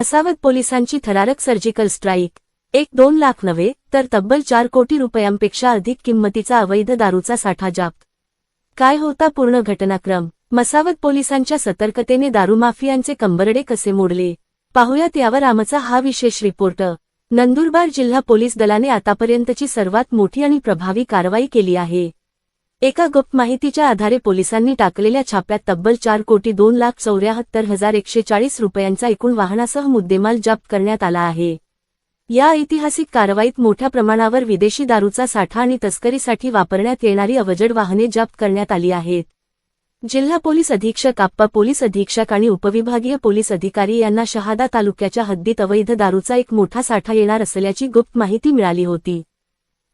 मसावत पोलिसांची थरारक surgical strike. 1-2 lakh नव्हे तर तब्बल 4 कोटी रुपयांपेक्षा अधिक किंमतीचा अवैध दारूचा साठा जप्त. काय होता पूर्ण घटनाक्रम? मसावत पोलिसांच्या सतर्कतेने दारूमाफियांचे कंबरडे कसे मोडले, पाहूयात यावर आमचा हा विशेष रिपोर्ट. नंदुरबार जिल्हा पोलीस दलाने आतापर्यंतची सर्वात मोठी आणि प्रभावी कारवाई केली आहे. एका गुप्त माहितीच्या आधारे पोलिसांनी टाकलेल्या छाप्यात तब्बल 4,02,74,140 रुपयांचा एकूण वाहनासह मुद्देमाल जप्त करण्यात आला आहे. या ऐतिहासिक कारवाईत मोठ्या प्रमाणावर विदेशी दारूचा साठा आणि तस्करीसाठी वापरण्यात येणारी अवजड वाहने जप्त करण्यात आली आहेत. जिल्हा पोलीस अधीक्षक, आप्पा पोलीस अधीक्षक आणि उपविभागीय पोलीस अधिकारी यांना शहादा तालुक्याच्या हद्दीत अवैध दारूचा एक मोठा साठा येणार असल्याची गुप्त माहिती मिळाली होती.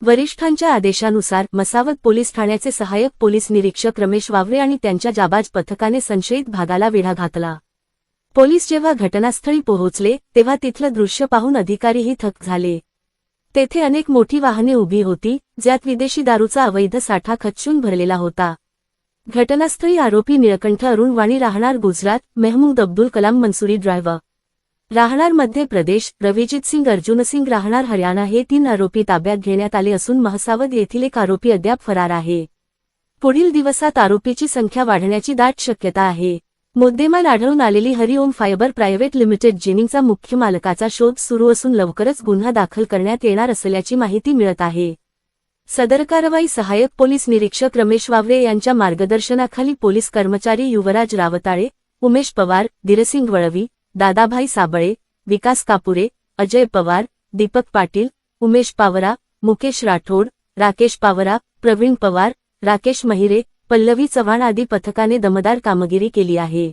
वरिष्ठांच्या आदेशानुसार मसावत पोलीस ठाण्याचे सहाय्यक पोलीस निरीक्षक रमेश वावरे आणि त्यांच्या जाबाज पथकाने संशयित भागाला वेढा घातला. पोलीस जेव्हा घटनास्थळी पोहोचले तेव्हा तिथलं दृश्य पाहून अधिकारीही थक्क झाले. तेथे अनेक मोठी वाहने उभी होती, ज्यात विदेशी दारूचा अवैध साठा खच्चून भरलेला होता. घटनास्थळी आरोपी निळकंठ अरुण वाणी राहणार गुजरात, मेहमूद अब्दुल कलाम मंसुरी ड्रायव्हर राहणार मध्य प्रदेश, रविजित सिंग अर्जुनसिंग राहणार हरियाणा हे 3 आरोपी ताब्यात घेण्यात आले असून मसावत येथील एक आरोपी अद्याप फरार आहे. पुढील दिवसात आरोपीची संख्या वाढण्याची दाट शक्यता आहे. मुद्देमाल आढळून आलेली हरिओम फायबर प्रायव्हेट लिमिटेड जिनिंगचा मुख्य मालकाचा शोध सुरू असून लवकरच गुन्हा दाखल करण्यात येणार असल्याची माहिती मिळत आहे. सदर कारवाई सहाय्यक पोलीस निरीक्षक रमेश वावरे यांच्या मार्गदर्शनाखाली पोलीस कर्मचारी युवराज रावताळे, उमेश पवार, धीरसिंग वळवी, दादाभाई साबळे, विकास कापुरे, अजय पवार, दीपक पाटील, उमेश पावरा, मुकेश राठोड, राकेश पावरा, प्रवीण पवार, राकेश महिरे, पल्लवी चव्हाण आदी पथकाने दमदार कामगिरी केली आहे.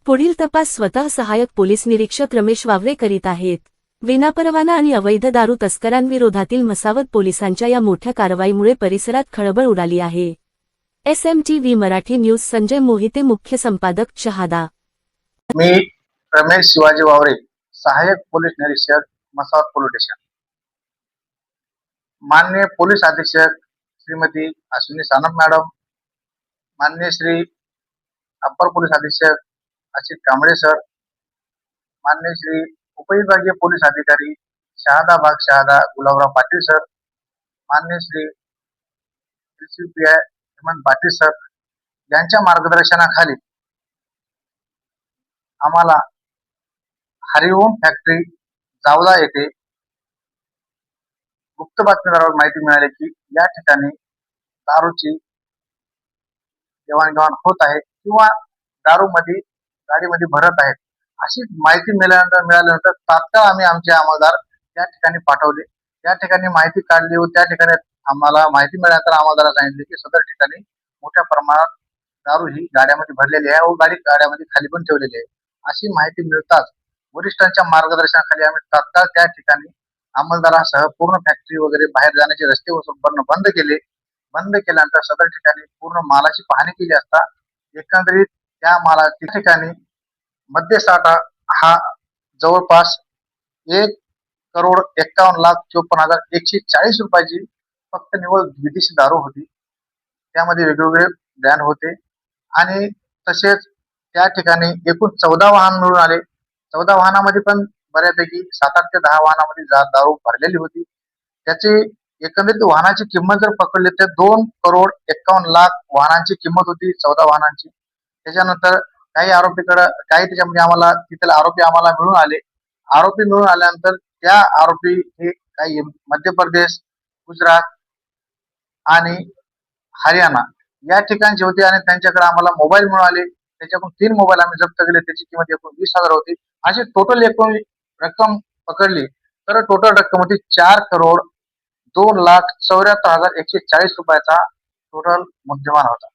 पुढील तपास स्वतः सहाय्यक पोलीस निरीक्षक रमेश वावरे करीत आहेत. विनापरवाना आणि अवैध दारू तस्करांविरोधातील मसावत पोलिसांच्या या मोठ्या कारवाईमुळे परिसरात खळबळ उडाली आहे. SMTV मराठी न्यूज संजय मोहिते, मुख्य संपादक, शहादा. मी रमेश शिवाजी वावरे, सहाय्यक पोलीस निरीक्षक, मसावत पोलीस स्टेशन. माननीय पोलीस अधीक्षक श्रीमती अश्विनी सानप मॅडम, माननीय श्री अप्पर पोलीस अधीक्षक असित कांबळे सर, माननीय श्री उपविभागीय पोलीस अधिकारी शहादा भाग शहादा गुलाबराव पाटील सर, माननीय श्री LCPI हेमंत पाटील सर यांच्या मार्गदर्शनाखाली आम्हाला हरिओम फॅक्टरी जावला येथे गुप्त बातमीदारावर माहिती मिळाली की या ठिकाणी दारूची देवाणघेवाण होत आहे किंवा दारूमध्ये गाडीमध्ये भरत आहेत अशी माहिती मिळाल्यानंतर तात्काळ आम्ही आमचे अंमलदार त्या ठिकाणी पाठवले. त्या ठिकाणी माहिती काढली व त्या ठिकाणी आम्हाला माहिती मिळाल्यानंतर अंमलदाराला सांगितले की सदर ठिकाणी मोठ्या प्रमाणात दारू ही गाड्यामध्ये भरलेली आहे व गाड्यामध्ये खाली पण ठेवलेली आहे. अशी माहिती मिळताच वरिष्ठांच्या मार्गदर्शनाखाली आम्ही तात्काळ त्या ठिकाणी अंमलदारासह पूर्ण फॅक्टरी वगैरे बाहेर जाण्याचे रस्ते बंद केले. बंद केल्यानंतर सदर ठिकाणी पूर्ण मालाची पाहणी केली असता एकंदरीत त्या मालाच्या ठिकाणी मद्यसाठा हा जवळपास 1,51,54,140 रुपयाची फक्त निव्वळ विदेशी दारू होती. त्यामध्ये वेगवेगळे ब्रँड होते आणि तसेच त्या ठिकाणी एकूण 14 वाहन मिळून आले. 14 वाहनामध्ये पण बऱ्यापैकी 7-8 ते 10 वाहनामध्ये दारू भरलेली होती. त्याची एकंदरीत वाहनाची किंमत जर पकडली तर 2,51,00,000 वाहनांची किंमत होती, 14 वाहनांची. त्याच्यानंतर काही आरोपीकडे काही त्याच्यामध्ये आम्हाला तिथले आरोपी आम्हाला मिळून आले. आरोपी मिळून आल्यानंतर त्या आरोपी हे काही मध्य प्रदेश, गुजरात आणि हरियाणा या ठिकाणचे होते आणि त्यांच्याकडे आम्हाला मोबाईल मिळाले. त्याच्याकडून 3 मोबाईल आम्ही जप्त केले. त्याची किंमत एकूण 20,000 होती. अशी टोटल एकूण रक्कम पकडली तर टोटल रक्कम होती 4,02,74,140 रुपयाचा टोटल मुद्देमाल होता.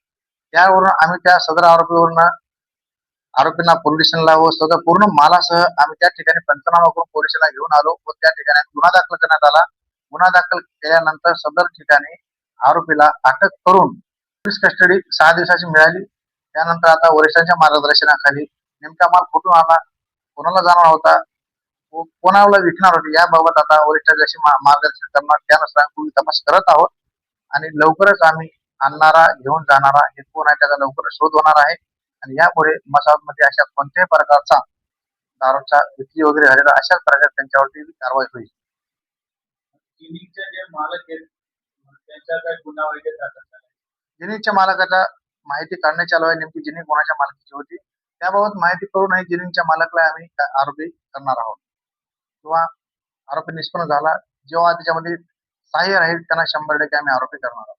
त्यावरून आम्ही त्या सदर आरोपींना पोलीस स्टेशनला व सदर पूर्ण मालासह आम्ही त्या ठिकाणी पंचनामा करून पोलीस स्टेशनला घेऊन आलो व त्या ठिकाणी गुन्हा दाखल करण्यात आला. गुन्हा दाखल केल्यानंतर सदर ठिकाणी आरोपीला अटक करून पोलीस कस्टडी 6 दिवसाची मिळाली. त्यानंतर आता वरिष्ठांच्या मार्गदर्शनाखाली नेमका माल कुठून आला, कोणाला जाणार होता, कोणाला विकणार होते याबाबत आता वरिष्ठांशी मार्गदर्शन करणार. त्यानुसार आम्ही तपास करत आहोत आणि लवकरच आम्ही आणणारा घेऊन जाणारा हे कोण आहे त्याचा लवकरच शोध होणार आहे आणि यापुढे मसावत मध्ये अशा कोणत्याही प्रकारचा दारूचा विक्री वगैरे झालेला अशाच प्रकारे त्यांच्यावरती कारवाई होईल. जिनिंगचे जे मालक आहेत त्यांच्या काही गुन्हा वगैरे दाखल झाला? जिनिंगच्या मालकाचा माहिती काढण्यात चालू आहे. नेमकी जिनिंग कोणाच्या मालकीची होती त्याबाबत माहिती करूनही जिनिंगच्या मालकाला आम्ही आरोपी करणार आहोत किंवा आरोपी निष्पन्न झाला जेव्हा त्याच्यामध्ये सहाय्य राहील त्यांना 100% आम्ही आरोपी करणार आहोत.